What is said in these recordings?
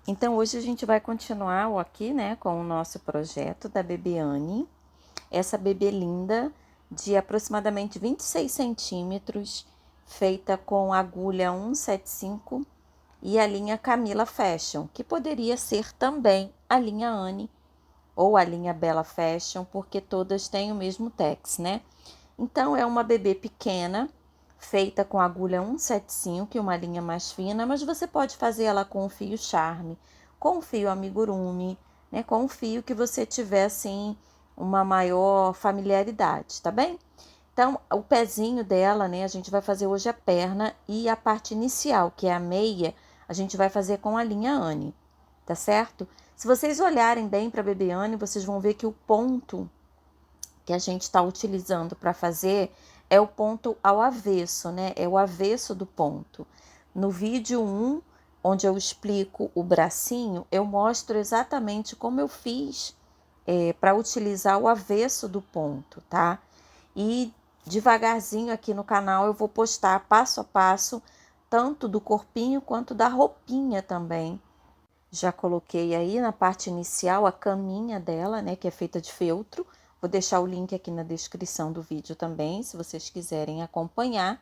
Então, hoje a gente vai continuar aqui, né, com o nosso projeto da Bebiane. Essa bebê linda de aproximadamente 26 centímetros, feita com agulha 175 e a linha Camila Fashion, que poderia ser também a linha Anne ou a linha Bella Fashion, porque todas têm o mesmo tex, né? Então, é uma bebê pequena, feita com agulha 175 e uma linha mais fina, mas você pode fazer ela com o fio charme, com o fio amigurumi, né? Com o fio que você tiver, assim, uma maior familiaridade, tá bem? Então, o pezinho dela, né? A gente vai fazer hoje a perna e a parte inicial, que é a meia, a gente vai fazer com a linha Anne, tá certo? Se vocês olharem bem para a Bebê Anne, vocês vão ver que o ponto que a gente está utilizando para fazer é o ponto ao avesso, né? É o avesso do ponto. No vídeo 1, onde eu explico o bracinho, eu mostro exatamente como eu fiz para utilizar o avesso do ponto, tá? E devagarzinho aqui no canal eu vou postar passo a passo, tanto do corpinho quanto da roupinha também. Já coloquei aí na parte inicial a caminha dela, né, que é feita de feltro. Vou deixar o link aqui na descrição do vídeo também, se vocês quiserem acompanhar.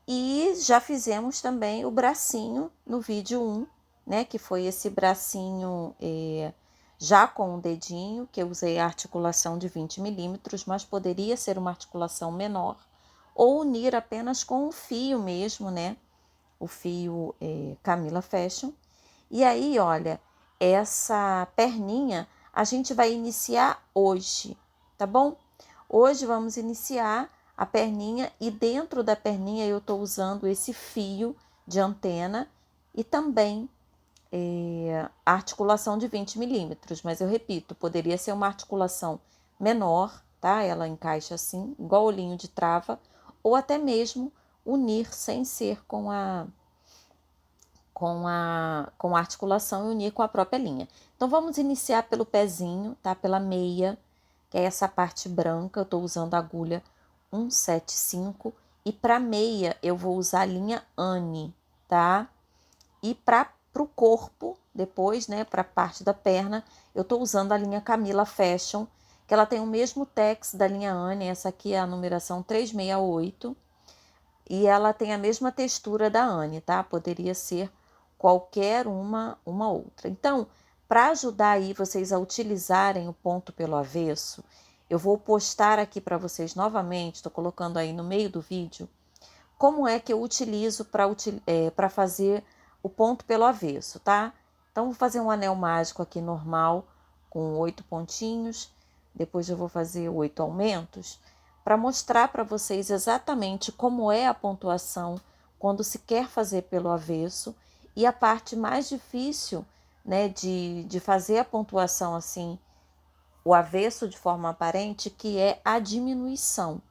E já fizemos também o bracinho no vídeo 1, né, que foi esse bracinho já com o dedinho, que eu usei a articulação de 20 milímetros, mas poderia ser uma articulação menor, ou unir apenas com o fio mesmo, né, o fio Camila Fashion. E aí, olha, essa perninha a gente vai iniciar hoje, tá bom? Hoje vamos iniciar a perninha e dentro da perninha eu tô usando esse fio de antena e também a articulação de 20 milímetros, mas eu repito, poderia ser uma articulação menor, tá? Ela encaixa assim, igual o linho de trava, ou até mesmo unir sem ser com a articulação e unir com a própria linha. Então, vamos iniciar pelo pezinho, tá? Pela meia, que é essa parte branca. Eu tô usando a agulha 175 e para meia eu vou usar a linha Anne, tá? E para o corpo, depois, né, para a parte da perna, eu tô usando a linha Camila Fashion, que ela tem o mesmo tex da linha Anne. Essa aqui é a numeração 368. E ela tem a mesma textura da Anne, tá? Poderia ser qualquer uma outra. Então, para ajudar aí vocês a utilizarem o ponto pelo avesso, eu vou postar aqui para vocês novamente, estou colocando aí no meio do vídeo, como é que eu utilizo para fazer o ponto pelo avesso, tá? Então, vou fazer um anel mágico aqui normal, com 8 pontinhos, depois eu vou fazer 8 aumentos, para mostrar para vocês exatamente como é a pontuação quando se quer fazer pelo avesso, e a parte mais difícil, né, de fazer a pontuação assim, o avesso de forma aparente, que é a diminuição,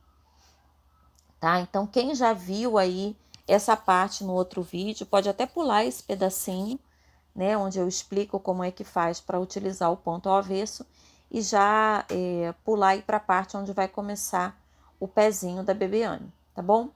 tá? Então, quem já viu aí essa parte no outro vídeo, pode até pular esse pedacinho, né, onde eu explico como é que faz para utilizar o ponto ao avesso e já pular aí para a parte onde vai começar o pezinho da Bebiane, tá bom?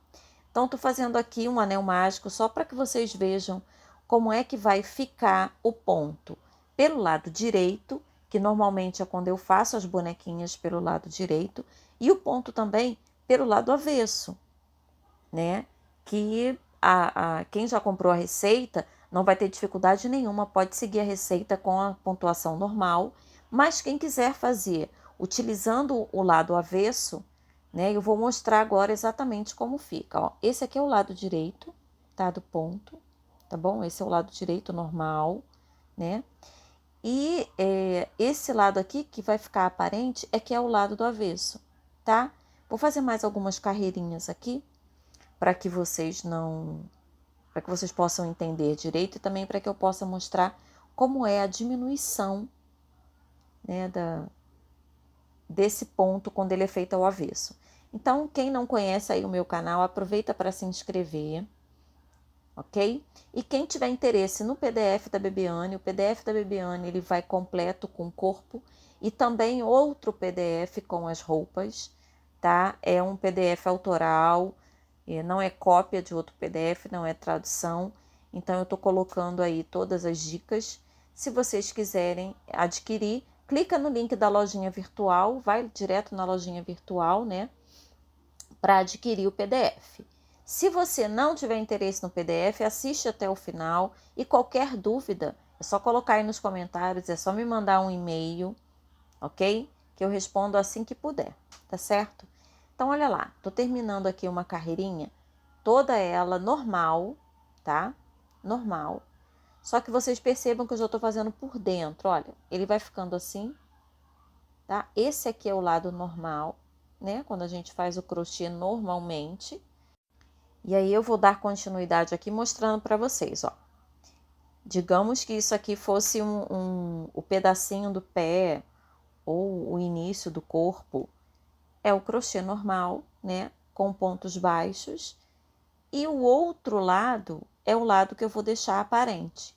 Então, tô fazendo aqui um anel mágico só para que vocês vejam como é que vai ficar o ponto pelo lado direito, que normalmente é quando eu faço as bonequinhas pelo lado direito, e o ponto também pelo lado avesso, né? Que quem já comprou a receita não vai ter dificuldade nenhuma, pode seguir a receita com a pontuação normal, mas quem quiser fazer utilizando o lado avesso, né? Eu vou mostrar agora exatamente como fica, ó. Esse aqui é o lado direito, tá? Do ponto, tá bom? Esse é o lado direito normal, né? E esse lado aqui que vai ficar aparente é que é o lado do avesso, tá? Vou fazer mais algumas carreirinhas aqui para que vocês para que vocês possam entender direito e também para que eu possa mostrar como é a diminuição, né, desse ponto quando ele é feito ao avesso. Então, quem não conhece aí o meu canal, aproveita para se inscrever, ok? E quem tiver interesse no PDF da Bebiane, o PDF da Bebiane ele vai completo com o corpo e também outro PDF com as roupas, tá? É um PDF autoral, não é cópia de outro PDF, não é tradução. Então, eu tô colocando aí todas as dicas Se vocês quiserem adquirir, clica no link da lojinha virtual, vai direto na lojinha virtual, né, para adquirir o PDF. Se você não tiver interesse no PDF, assiste até o final e qualquer dúvida, é só colocar aí nos comentários, é só me mandar um e-mail, ok? Que eu respondo assim que puder, tá certo? Então, olha lá, tô terminando aqui uma carreirinha, toda ela normal, tá? Normal. Só que vocês percebam que eu já tô fazendo por dentro, olha, ele vai ficando assim, tá? Esse aqui é o lado normal, né? Quando a gente faz o crochê normalmente. E aí eu vou dar continuidade aqui mostrando para vocês, ó. Digamos que isso aqui fosse o pedacinho do pé ou o início do corpo. É o crochê normal, né? Com pontos baixos. E o outro lado é o lado que eu vou deixar aparente.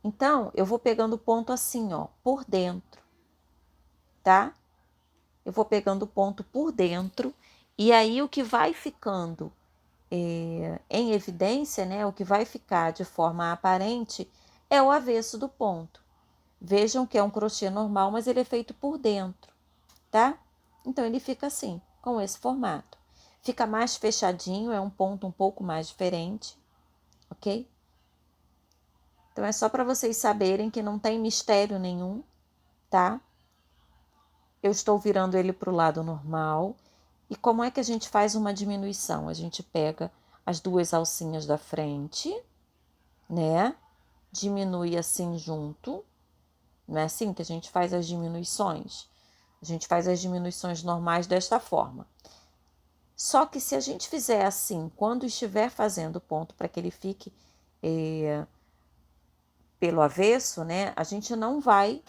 Então, eu vou pegando o ponto assim, ó, por dentro, tá? Eu vou pegando o ponto por dentro. E aí o que vai ficando em evidência, né, o que vai ficar de forma aparente é o avesso do ponto. Vejam que é um crochê normal, mas ele é feito por dentro, tá? Então, ele fica assim, com esse formato. Fica mais fechadinho, é um ponto um pouco mais diferente, ok? Então, é só para vocês saberem que não tem mistério nenhum, tá? Eu estou virando ele para o lado normal. E como é que a gente faz uma diminuição? A gente pega as duas alcinhas da frente, né? Diminui assim junto. Não é assim que a gente faz as diminuições? A gente faz as diminuições normais desta forma. Só que se a gente fizer assim, quando estiver fazendo o ponto para que ele fique pelo avesso, né? A gente não vai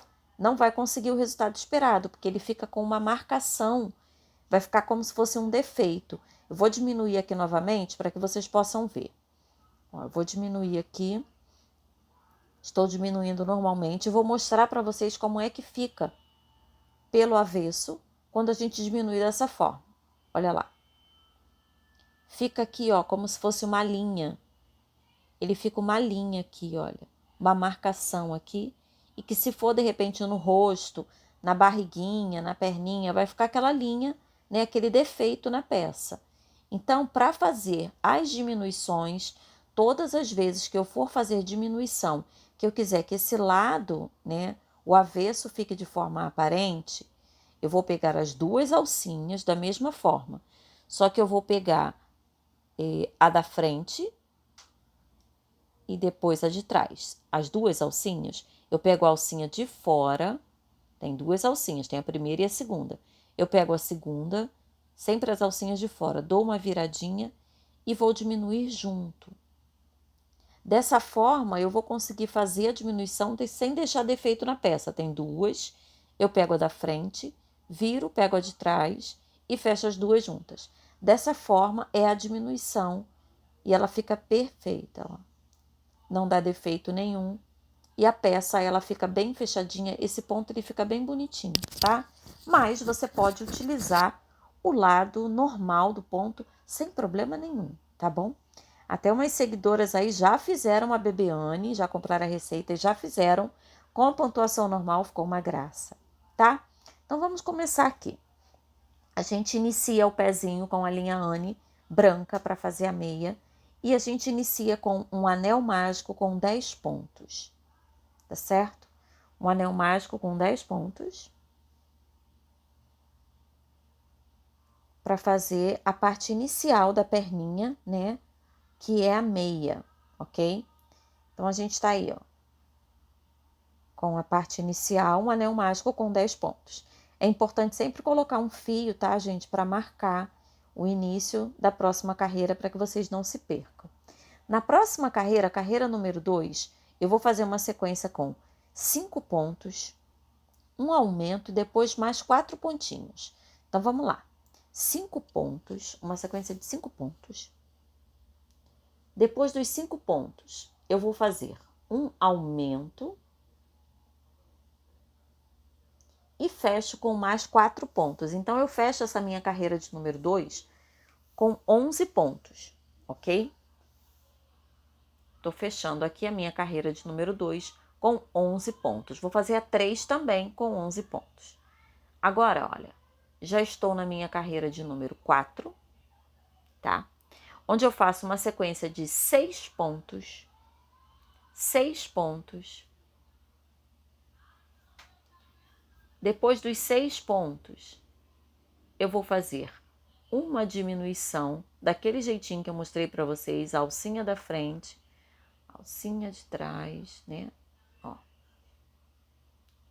conseguir o resultado esperado, porque ele fica com uma marcação, vai ficar como se fosse um defeito. Eu vou diminuir aqui novamente para que vocês possam ver. Ó, eu vou diminuir aqui. Estou diminuindo normalmente e vou mostrar para vocês como é que fica pelo avesso quando a gente diminui dessa forma. Olha lá. Fica aqui, ó, como se fosse uma linha. Ele fica uma linha aqui, olha. Uma marcação aqui. E que se for, de repente, no rosto, na barriguinha, na perninha, vai ficar aquela linha, né? Aquele defeito na peça. Então, para fazer as diminuições, todas as vezes que eu for fazer diminuição, que eu quiser que esse lado, né, o avesso fique de forma aparente, eu vou pegar as duas alcinhas da mesma forma. Só que eu vou pegar a da frente e depois a de trás. As duas alcinhas, eu pego a alcinha de fora, tem duas alcinhas, tem a primeira e a segunda. Eu pego a segunda, sempre as alcinhas de fora, dou uma viradinha e vou diminuir junto. Dessa forma, eu vou conseguir fazer a diminuição sem deixar defeito na peça. Tem duas, eu pego a da frente, viro, pego a de trás e fecho as duas juntas. Dessa forma, é a diminuição e ela fica perfeita, ó. Não dá defeito nenhum. E a peça, ela fica bem fechadinha, esse ponto ele fica bem bonitinho, tá? Mas você pode utilizar o lado normal do ponto sem problema nenhum, tá bom? Até umas seguidoras aí já fizeram a Bebeane, já compraram a receita e já fizeram com a pontuação normal, ficou uma graça, tá? Então vamos começar aqui. A gente inicia o pezinho com a linha Anne branca para fazer a meia e a gente inicia com um anel mágico com 10 pontos, tá certo? Um anel mágico com 10 pontos para fazer a parte inicial da perninha, né? Que é a meia, ok? Então, a gente tá aí, ó, com a parte inicial, um anel mágico com 10 pontos. É importante sempre colocar um fio, tá, gente? Para marcar o início da próxima carreira, para que vocês não se percam. Na próxima carreira, a carreira número 2, eu vou fazer uma sequência com 5 pontos, um aumento e depois mais 4 pontinhos. Então, vamos lá. 5 pontos, uma sequência de 5 pontos. Depois dos 5 pontos, eu vou fazer um aumento e fecho com mais 4 pontos. Então, eu fecho essa minha carreira de número 2 com 11 pontos, ok? Tô fechando aqui a minha carreira de número 2 com 11 pontos. Vou fazer a 3 também com 11 pontos. Agora, olha, já estou na minha carreira de número 4, tá? Onde eu faço uma sequência de 6 pontos, 6 pontos. Depois dos 6 pontos, eu vou fazer uma diminuição, daquele jeitinho que eu mostrei para vocês, a alcinha da frente, alcinha de trás, né? Ó.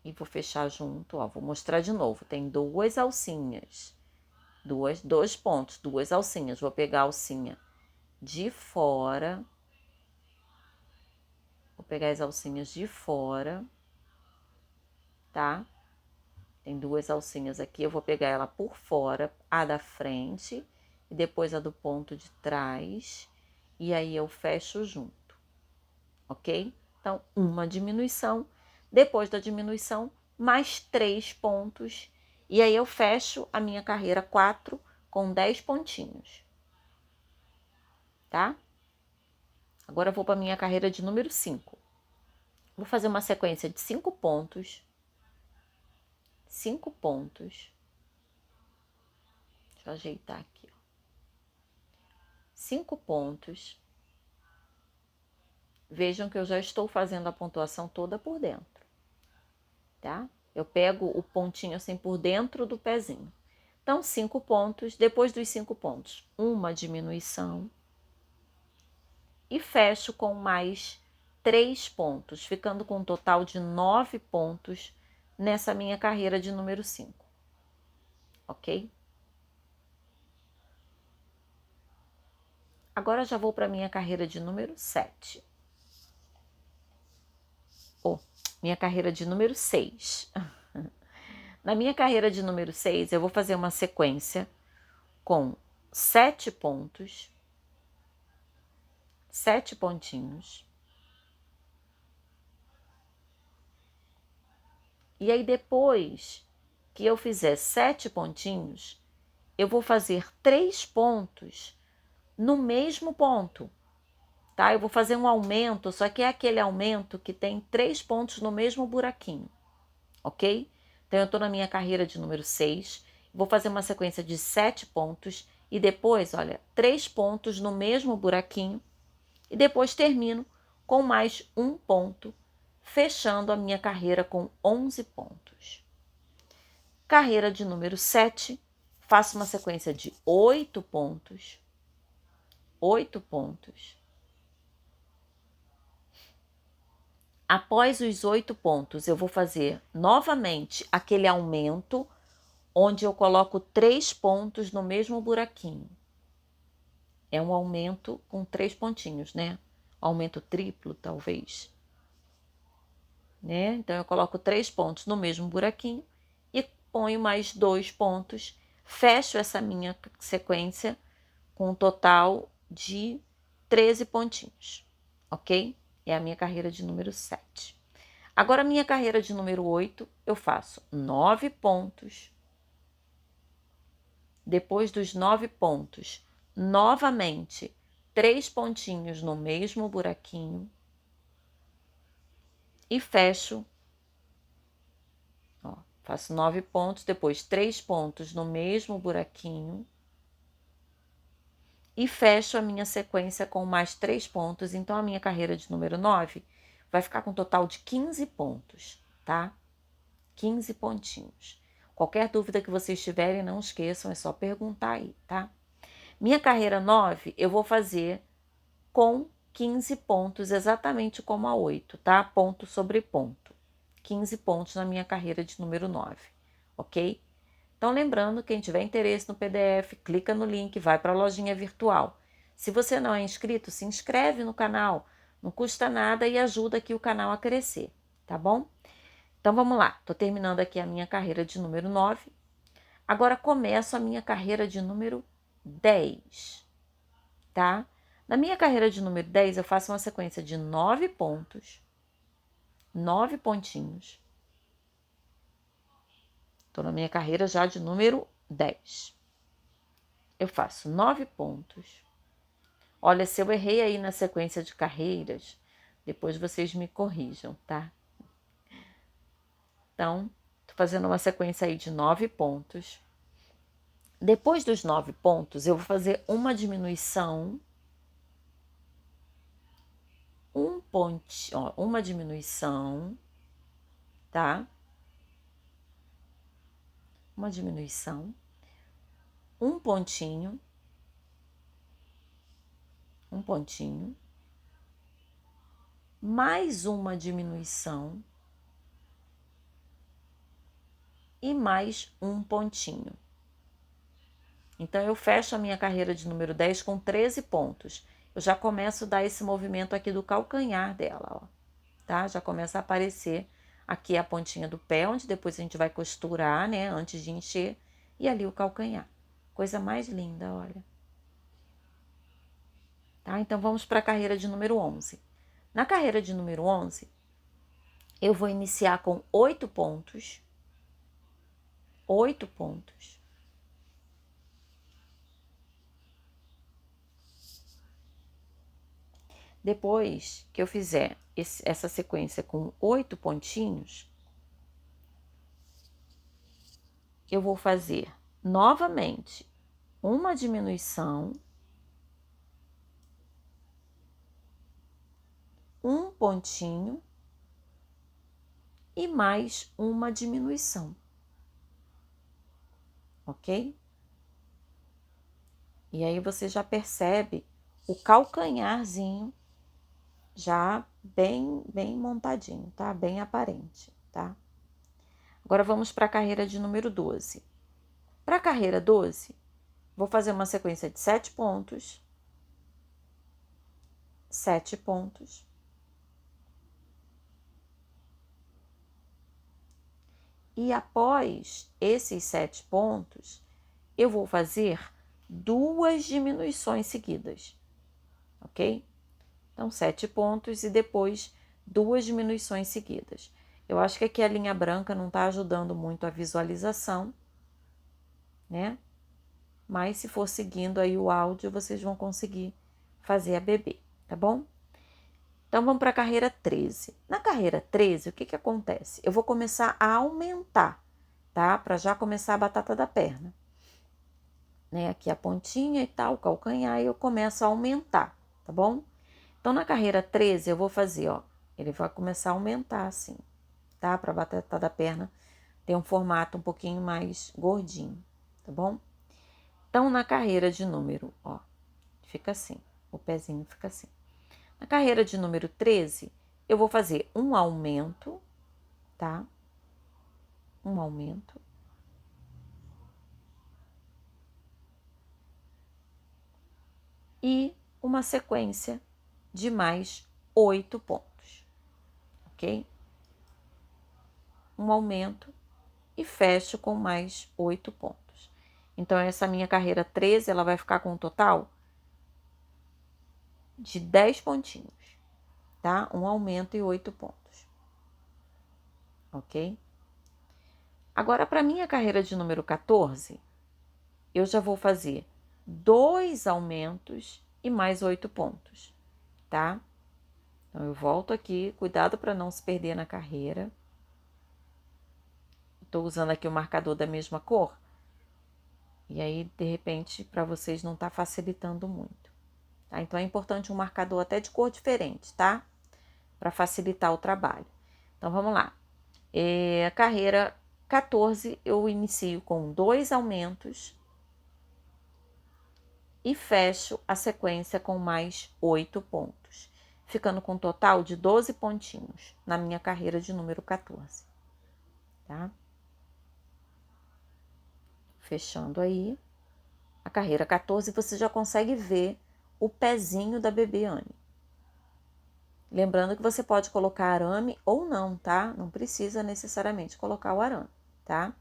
E vou fechar junto, ó, vou mostrar de novo. Tem 2 alcinhas, dois pontos, 2 alcinhas. Vou pegar a alcinha de fora, vou pegar as alcinhas de fora, tá? Tem 2 alcinhas aqui, eu vou pegar ela por fora, a da frente e depois a do ponto de trás, e aí eu fecho junto, ok? Então, uma diminuição, depois da diminuição, mais 3 pontos, e aí eu fecho a minha carreira 4 com 10 pontinhos, tá? Agora eu vou para minha carreira de número 5. Vou fazer uma sequência de 5 pontos, 5 pontos. Deixa eu ajeitar aqui, ó. 5 pontos. Vejam que eu já estou fazendo a pontuação toda por dentro, tá? Eu pego o pontinho assim por dentro do pezinho. Então, 5 pontos. Depois dos 5 pontos, uma diminuição. E fecho com mais 3 pontos, ficando com um total de 9 pontos nessa minha carreira de número 5, ok? Agora já vou para a minha carreira de número 7. Minha carreira de número 6. Na minha carreira de número 6, eu vou fazer uma sequência com 7 pontos, 7 pontinhos. E aí, depois que eu fizer 7 pontinhos, eu vou fazer 3 pontos no mesmo ponto, tá? Eu vou fazer um aumento, só que é aquele aumento que tem 3 pontos no mesmo buraquinho, ok? Então, eu tô na minha carreira de número 6, vou fazer uma sequência de 7 pontos e depois, olha, 3 pontos no mesmo buraquinho e depois termino com mais um ponto, fechando a minha carreira com 11 pontos. Carreira de número 7, faço uma sequência de 8 pontos, 8 pontos. Após os 8 pontos, eu vou fazer novamente aquele aumento, onde eu coloco 3 pontos no mesmo buraquinho. É um aumento com 3 pontinhos, né? Aumento triplo, talvez. Né? Então, eu coloco 3 pontos no mesmo buraquinho e ponho mais 2 pontos. Fecho essa minha sequência com um total de 13 pontinhos, ok? É a minha carreira de número 7. Agora, a minha carreira de número 8, eu faço 9 pontos. Depois dos 9 pontos, novamente, 3 pontinhos no mesmo buraquinho. E fecho, ó, faço 9 pontos, depois 3 pontos no mesmo buraquinho. E fecho a minha sequência com mais 3 pontos. Então, a minha carreira de número 9 vai ficar com um total de 15 pontos, tá? 15 pontinhos. Qualquer dúvida que vocês tiverem, não esqueçam, é só perguntar aí, tá? Minha carreira 9, eu vou fazer com 15 pontos, exatamente como a 8, tá? Ponto sobre ponto. 15 pontos na minha carreira de número 9, ok? Então, lembrando, quem tiver interesse no PDF, clica no link, vai para a lojinha virtual. Se você não é inscrito, se inscreve no canal, não custa nada e ajuda aqui o canal a crescer, tá bom? Então, vamos lá, tô terminando aqui a minha carreira de número 9. Agora, começo a minha carreira de número 10, tá? Na minha carreira de número 10, eu faço uma sequência de 9 pontos, 9 pontinhos. Estou na minha carreira já de número 10. Eu faço 9 pontos. Olha, se eu errei aí na sequência de carreiras, depois vocês me corrijam, tá? Então, tô fazendo uma sequência aí de 9 pontos. Depois dos 9 pontos, eu vou fazer uma diminuição, uma diminuição, tá? Uma diminuição, um pontinho, mais uma diminuição e mais um pontinho. Então, eu fecho a minha carreira de número 10 com 13 pontos. Eu já começo a dar esse movimento aqui do calcanhar dela, ó, tá? Já começa a aparecer aqui a pontinha do pé, onde depois a gente vai costurar, né, antes de encher, e ali o calcanhar. Coisa mais linda, olha. Tá? Então, vamos para a carreira de número 11. Na carreira de número 11, eu vou iniciar com 8 pontos. 8 pontos. Depois que eu fizer essa sequência com 8 pontinhos, eu vou fazer novamente uma diminuição, um pontinho e mais uma diminuição, ok? E aí você já percebe o calcanharzinho já bem montadinho, tá? Bem aparente, tá? Agora vamos para a carreira de número 12. Para a carreira 12, vou fazer uma sequência de 7 pontos, 7 pontos, e após esses 7 pontos, eu vou fazer 2 diminuições seguidas, ok? Então, 7 pontos e depois 2 diminuições seguidas. Eu acho que aqui a linha branca não está ajudando muito a visualização, né? Mas se for seguindo aí o áudio, vocês vão conseguir fazer a bebê, tá bom? Então, vamos para a carreira 13. Na carreira 13, o que acontece? Eu vou começar a aumentar, tá? Para já começar a batata da perna. Né? Aqui a pontinha e tal, o calcanhar, e eu começo a aumentar, tá bom? Então, na carreira 13, eu vou fazer, ó, ele vai começar a aumentar assim, tá? Para a batata da perna ter um formato um pouquinho mais gordinho, tá bom? Então, na carreira de número, ó, fica assim, o pezinho fica assim. Na carreira de número 13, eu vou fazer um aumento, tá? Um aumento. E uma sequência de mais 8 pontos, ok? Um aumento e fecho com mais 8 pontos. Então, essa minha carreira 13, ela vai ficar com um total de 10 pontinhos, tá? Um aumento e 8 pontos, ok? Agora, para minha carreira de número 14, eu já vou fazer 2 aumentos e mais 8 pontos, tá? Então, eu volto aqui, cuidado para não se perder na carreira. Estou usando aqui o marcador da mesma cor. E aí, de repente, para vocês não tá facilitando muito. Tá? Então, é importante um marcador até de cor diferente, tá? Para facilitar o trabalho. Então, vamos lá. A carreira 14, eu inicio com 2 aumentos e fecho a sequência com mais 8 pontos, ficando com um total de 12 pontinhos na minha carreira de número 14, tá? Fechando aí. A carreira 14, você já consegue ver o pezinho da bebê Anne. Lembrando que você pode colocar arame ou não, tá? Não precisa necessariamente colocar o arame, tá?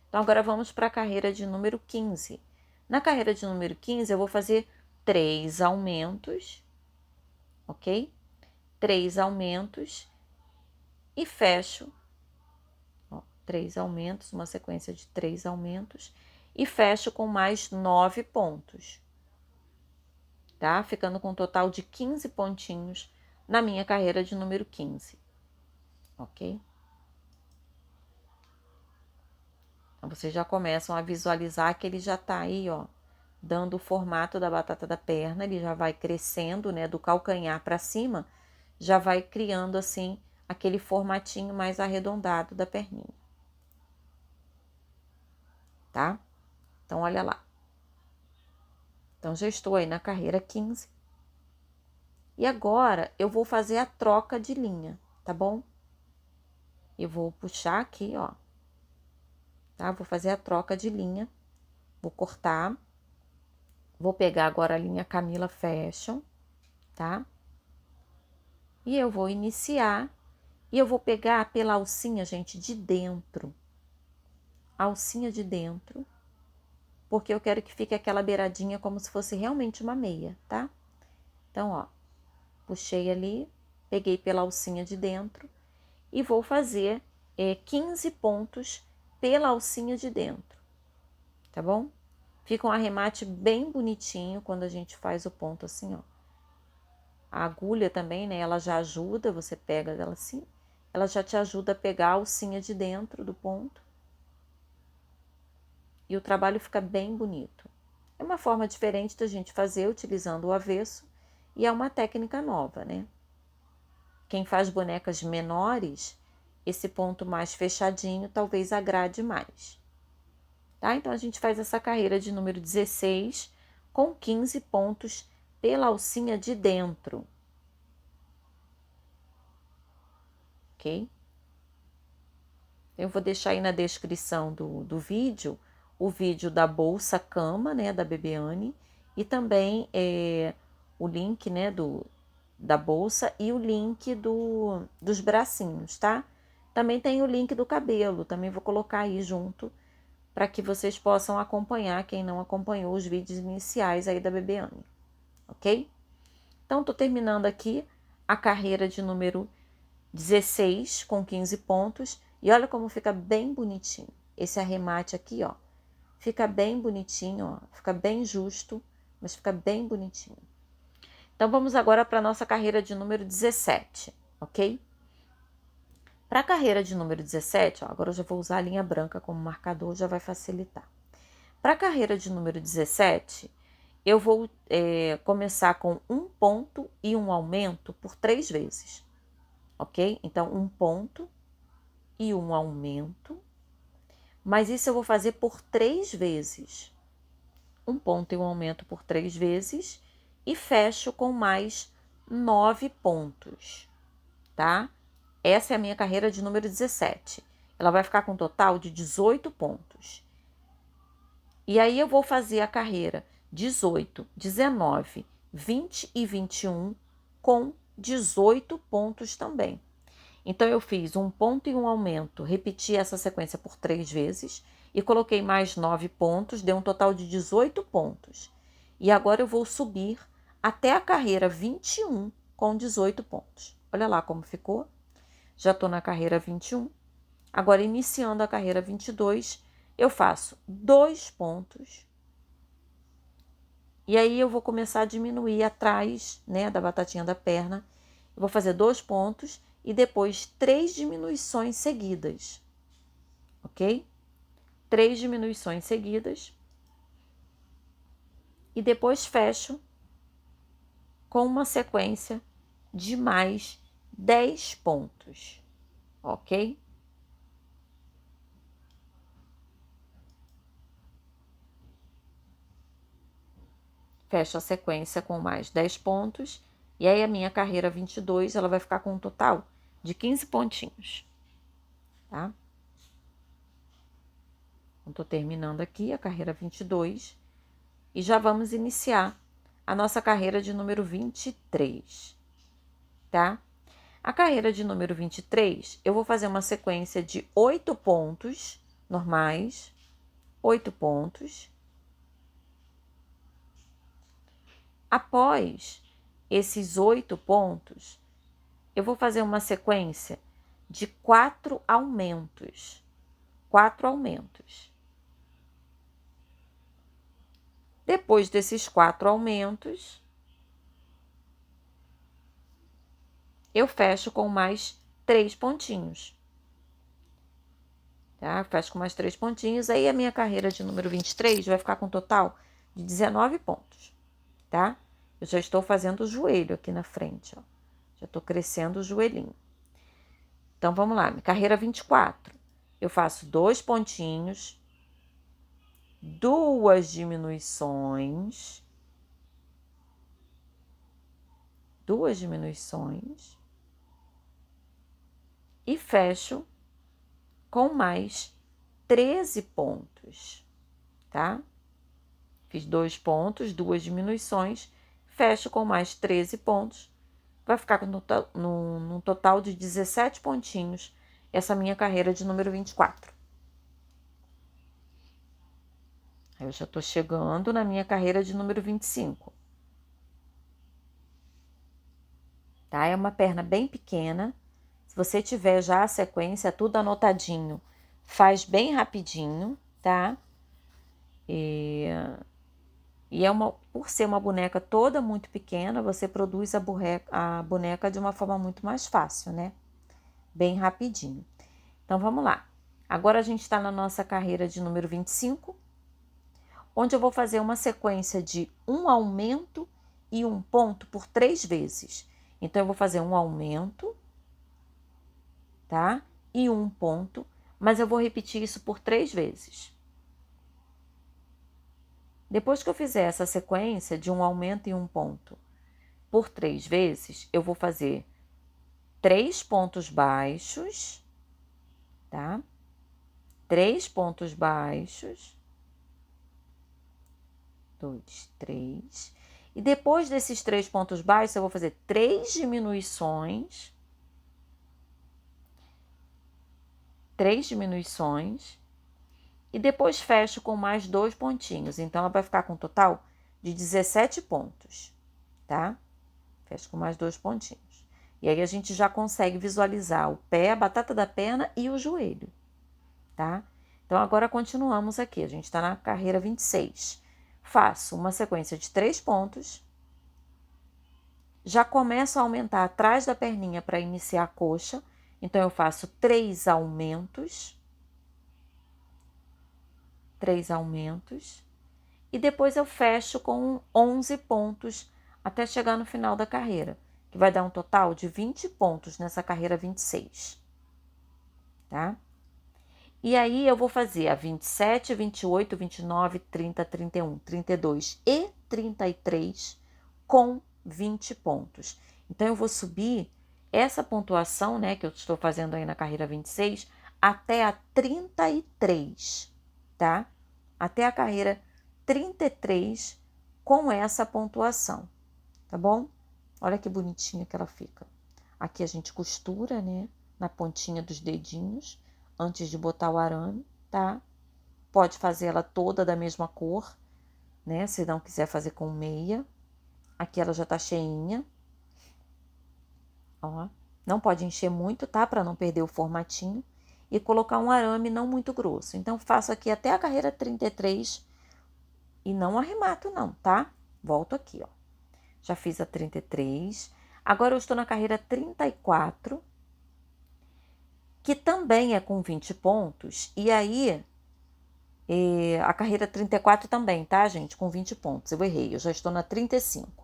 Então, agora vamos para a carreira de número 15. Na carreira de número 15, eu vou fazer 3 aumentos, ok? 3 aumentos e fecho, ó, 3 aumentos, uma sequência de 3 aumentos e fecho com mais 9 pontos, tá? Ficando com um total de 15 pontinhos na minha carreira de número 15, ok? Então, vocês já começam a visualizar que ele já tá aí, ó, dando o formato da batata da perna, ele já vai crescendo, né, do calcanhar para cima, já vai criando, assim, aquele formatinho mais arredondado da perninha. Tá? Então, olha lá. Então, já estou aí na carreira 15. E agora, eu vou fazer a troca de linha, tá bom? Eu vou puxar aqui, ó. Tá? Vou fazer a troca de linha. Vou cortar. Vou pegar agora a linha Camila Fashion, tá? E eu vou iniciar. E eu vou pegar pela alcinha, gente, de dentro. A alcinha de dentro. Porque eu quero que fique aquela beiradinha como se fosse realmente uma meia, tá? Então, ó. Puxei ali, peguei pela alcinha de dentro e vou fazer 15 pontos pela alcinha de dentro, tá bom? Fica um arremate bem bonitinho quando a gente faz o ponto assim, ó. A agulha também, né, ela já ajuda, você pega ela assim, ela já te ajuda a pegar a alcinha de dentro do ponto. E o trabalho fica bem bonito. É uma forma diferente da gente fazer utilizando o avesso e é uma técnica nova, né? Quem faz bonecas menores, esse ponto mais fechadinho talvez agrade mais. Tá? Então, a gente faz essa carreira de número 16 com 15 pontos pela alcinha de dentro. Ok? Eu vou deixar aí na descrição do vídeo, o vídeo da bolsa cama, né, da Bebeane, e também o link, né, da bolsa e o link dos bracinhos, tá? Também tem o link do cabelo, também vou colocar aí junto, para que vocês possam acompanhar, quem não acompanhou os vídeos iniciais aí da Bebeane, ok? Então, tô terminando aqui a carreira de número 16 com 15 pontos, e olha como fica bem bonitinho. Esse arremate aqui, ó, fica bem bonitinho, ó, fica bem justo, mas fica bem bonitinho. Então, vamos agora para a nossa carreira de número 17, ok? Para a carreira de número 17, ó, agora eu já vou usar a linha branca como marcador, já vai facilitar. Para a carreira de número 17, eu vou começar com um ponto e um aumento por 3 vezes, ok? Então, um ponto e um aumento, mas isso eu vou fazer por 3 vezes. Um ponto e um aumento por 3 vezes e fecho com mais 9 pontos, tá? Essa é a minha carreira de número 17. Ela vai ficar com um total de 18 pontos. E aí eu vou fazer a carreira 18, 19, 20 e 21 com 18 pontos também. Então, eu fiz um ponto e um aumento, repeti essa sequência por 3 vezes e coloquei mais 9 pontos, deu um total de 18 pontos. E agora eu vou subir até a carreira 21 com 18 pontos. Olha lá como ficou. Já estou na carreira 21. Agora, iniciando a carreira 22, eu faço 2 pontos. E aí, eu vou começar a diminuir atrás, né, da batatinha da perna. Eu vou fazer 2 pontos e depois 3 diminuições seguidas, ok? 3 diminuições seguidas. E depois fecho com uma sequência de mais 10 pontos, ok? Fecho a sequência com mais 10 pontos. E aí, a minha carreira 22, ela vai ficar com um total de 15 pontinhos, tá? Então, tô terminando aqui a carreira 22 e já vamos iniciar a nossa carreira de número 23, tá? A carreira de número 23, eu vou fazer uma sequência de 8 pontos normais, 8 pontos. Após esses 8 pontos, eu vou fazer uma sequência de 4 aumentos. 4 aumentos. Depois desses 4 aumentos, eu fecho com mais 3 pontinhos. tá? Fecho com mais 3 pontinhos, aí a minha carreira de número 23 vai ficar com um total de 19 pontos, tá? Eu já estou fazendo o joelho aqui na frente, ó. Já estou crescendo o joelhinho. Então, vamos lá, minha carreira 24. Eu faço 2 pontinhos, 2 diminuições, 2 diminuições e fecho com mais 13 pontos, tá? Fiz 2 pontos, 2 diminuições, fecho com mais 13 pontos. Vai ficar num total de 17 pontinhos essa minha carreira de número 24. Aí eu já tô chegando na minha carreira de número 25. Tá? É uma perna bem pequena. Se você tiver já a sequência, tudo anotadinho, faz bem rapidinho, tá? E por ser uma boneca toda muito pequena, você produz a boneca de uma forma muito mais fácil, né? Bem rapidinho. Então, vamos lá. Agora a gente está na nossa carreira de número 25, onde eu vou fazer uma sequência de um aumento e um ponto por 3 vezes. Então, eu vou fazer um aumento, tá? E um ponto, mas eu vou repetir isso por 3 vezes. Depois que eu fizer essa sequência de um aumento e um ponto por 3 vezes, eu vou fazer 3 pontos baixos, tá? 3 pontos baixos, 2, 3. E depois desses 3 pontos baixos, eu vou fazer 3 diminuições, 3 diminuições, e depois fecho com mais 2 pontinhos. Então, ela vai ficar com um total de 17 pontos, tá? Fecho com mais 2 pontinhos. E aí, a gente já consegue visualizar o pé, a batata da perna e o joelho, tá? Então, agora continuamos aqui. A gente tá na carreira 26. Faço uma sequência de 3 pontos. Já começo a aumentar atrás da perninha para iniciar a coxa. Então, eu faço 3 aumentos. 3 aumentos. E depois eu fecho com 11 pontos até chegar no final da carreira, que vai dar um total de 20 pontos nessa carreira 26, tá? E aí eu vou fazer a 27, 28, 29, 30, 31, 32 e 33 com 20 pontos. Então, eu vou subir essa pontuação, né, que eu estou fazendo aí na carreira 26, até a 33, tá? Até a carreira 33 com essa pontuação, tá bom? Olha que bonitinha que ela fica. Aqui a gente costura, né, na pontinha dos dedinhos, antes de botar o arame, tá? Pode fazer ela toda da mesma cor, né, se não quiser fazer com meia. Aqui ela já tá cheinha. Ó, não pode encher muito, tá? Para não perder o formatinho. E colocar um arame não muito grosso. Então, faço aqui até a carreira 33 e não arremato não, tá? Volto aqui, ó. Já fiz a 33. Agora eu estou na carreira 34, que também é com 20 pontos. E aí, a carreira 34 também, tá, gente? Com 20 pontos. Eu errei, eu já estou na 35.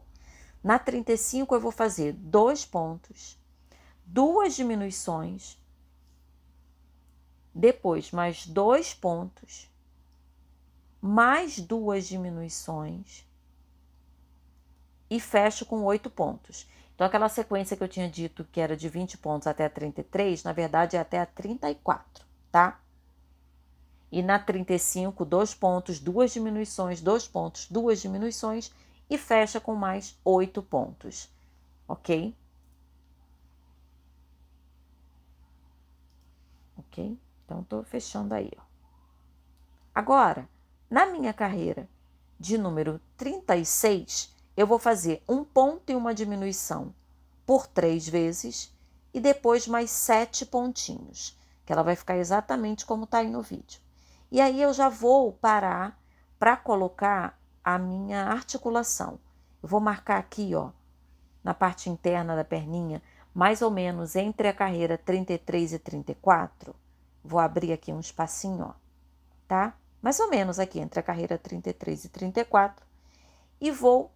Na 35 eu vou fazer 2 pontos, 2 diminuições, depois mais 2 pontos, mais 2 diminuições e fecho com 8 pontos. Então, aquela sequência que eu tinha dito que era de 20 pontos até a 33, na verdade é até a 34, tá? E na 35, 2 pontos, 2 diminuições, 2 pontos, 2 diminuições e fecha com mais 8 pontos, ok? Ok? Então, tô fechando aí, ó. Agora, na minha carreira de número 36, eu vou fazer um ponto e uma diminuição por 3 vezes e depois mais 7 pontinhos, que ela vai ficar exatamente como tá aí no vídeo. E aí eu já vou parar para colocar a minha articulação. Eu vou marcar aqui, ó, na parte interna da perninha, mais ou menos entre a carreira 33 e 34, Vou abrir aqui um espacinho, ó, tá? Mais ou menos aqui entre a carreira 33 e 34. E vou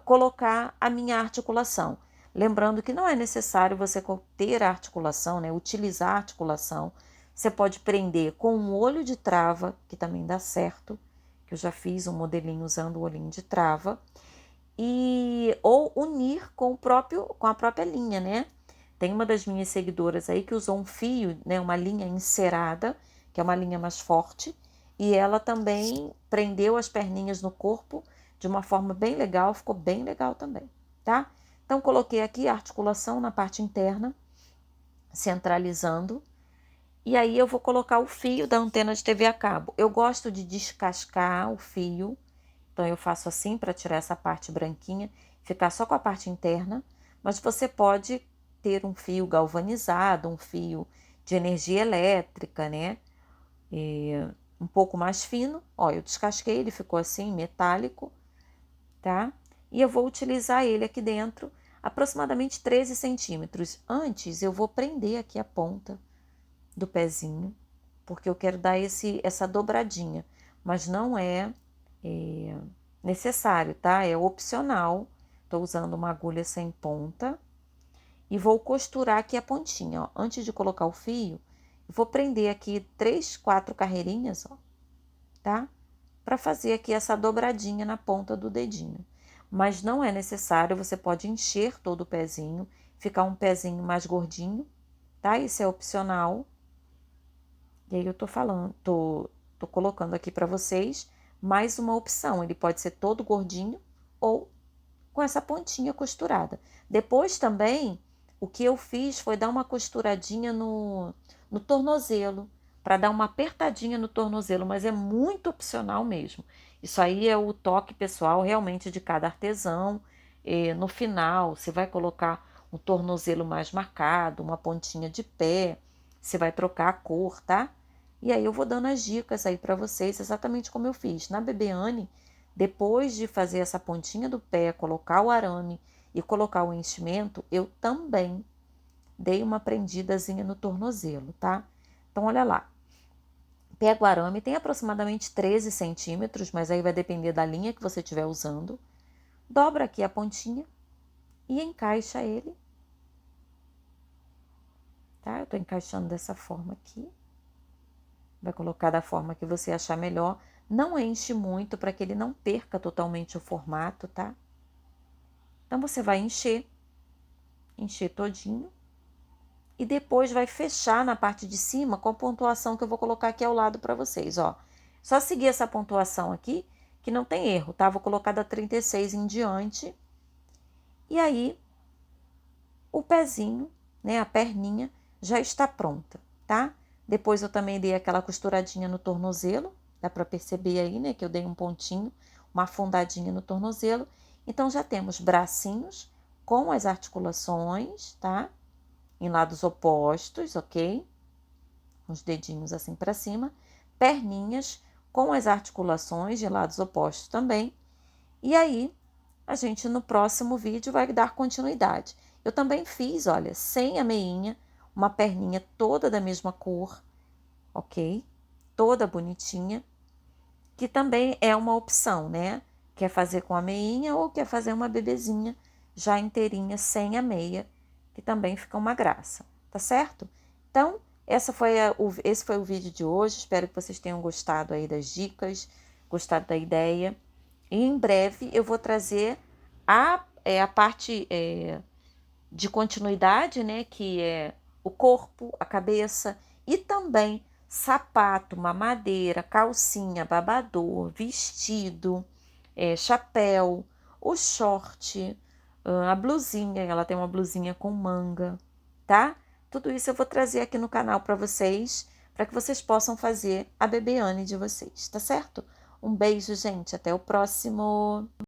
colocar a minha articulação. Lembrando que não é necessário você ter a articulação, né? Utilizar a articulação. Você pode prender com um olho de trava, que também dá certo, que eu já fiz um modelinho usando o olhinho de trava, ou unir com a própria linha, né? Tem uma das minhas seguidoras aí que usou um fio, né, uma linha encerada, que é uma linha mais forte, e ela também prendeu as perninhas no corpo de uma forma bem legal, ficou bem legal também, tá? Então, coloquei aqui a articulação na parte interna, centralizando, e aí eu vou colocar o fio da antena de TV a cabo. Eu gosto de descascar o fio, então eu faço assim para tirar essa parte branquinha, ficar só com a parte interna, mas você pode ter um fio galvanizado, um fio de energia elétrica, né? Um pouco mais fino. Ó, eu descasquei, ele ficou assim, metálico, tá? E eu vou utilizar ele aqui dentro, aproximadamente 13 centímetros. Antes, eu vou prender aqui a ponta do pezinho, porque eu quero dar essa dobradinha, mas não é necessário, tá? É opcional. Tô usando uma agulha sem ponta e vou costurar aqui a pontinha, ó. Antes de colocar o fio, eu vou prender aqui 3, 4 carreirinhas, ó, tá? Para fazer aqui essa dobradinha na ponta do dedinho. Mas não é necessário, você pode encher todo o pezinho, ficar um pezinho mais gordinho, tá? Isso é opcional. E aí eu tô colocando aqui para vocês mais uma opção. Ele pode ser todo gordinho ou com essa pontinha costurada. Depois também, o que eu fiz foi dar uma costuradinha no tornozelo, para dar uma apertadinha no tornozelo, mas é muito opcional mesmo. Isso aí é o toque pessoal realmente de cada artesão. E no final, você vai colocar um tornozelo mais marcado, uma pontinha de pé, você vai trocar a cor, tá? E aí eu vou dando as dicas aí para vocês, exatamente como eu fiz. Na Bebê Anne, depois de fazer essa pontinha do pé, colocar o arame e colocar o enchimento, eu também dei uma prendidazinha no tornozelo, tá? Então, olha lá. Pega o arame, tem aproximadamente 13 centímetros, mas aí vai depender da linha que você estiver usando. Dobra aqui a pontinha e encaixa ele, tá? Eu tô encaixando dessa forma aqui. Vai colocar da forma que você achar melhor. Não enche muito para que ele não perca totalmente o formato, tá? Então, você vai encher todinho. E depois vai fechar na parte de cima com a pontuação que eu vou colocar aqui ao lado para vocês, ó. Só seguir essa pontuação aqui, que não tem erro, tá? Vou colocar da 36 em diante. E aí, o pezinho, né, a perninha, já está pronta, tá? Depois eu também dei aquela costuradinha no tornozelo, dá para perceber aí, né, que eu dei um pontinho, uma afundadinha no tornozelo. Então, já temos bracinhos com as articulações, tá? Em lados opostos, ok? Os dedinhos assim para cima. Perninhas com as articulações de lados opostos também. E aí, a gente no próximo vídeo vai dar continuidade. Eu também fiz, olha, sem a meinha, uma perninha toda da mesma cor, ok? Toda bonitinha, que também é uma opção, né? Quer fazer com a meinha ou quer fazer uma bebezinha já inteirinha, sem a meia, que também fica uma graça, tá certo? Então, esse foi o vídeo de hoje. Espero que vocês tenham gostado aí das dicas, gostado da ideia. E em breve eu vou trazer a parte de continuidade, né? Que é o corpo, a cabeça e também sapato, mamadeira, calcinha, babador, vestido, chapéu, o short, a blusinha, ela tem uma blusinha com manga, tá? Tudo isso eu vou trazer aqui no canal para que vocês possam fazer a Bebê Anne de vocês, tá certo? Um beijo, gente, até o próximo!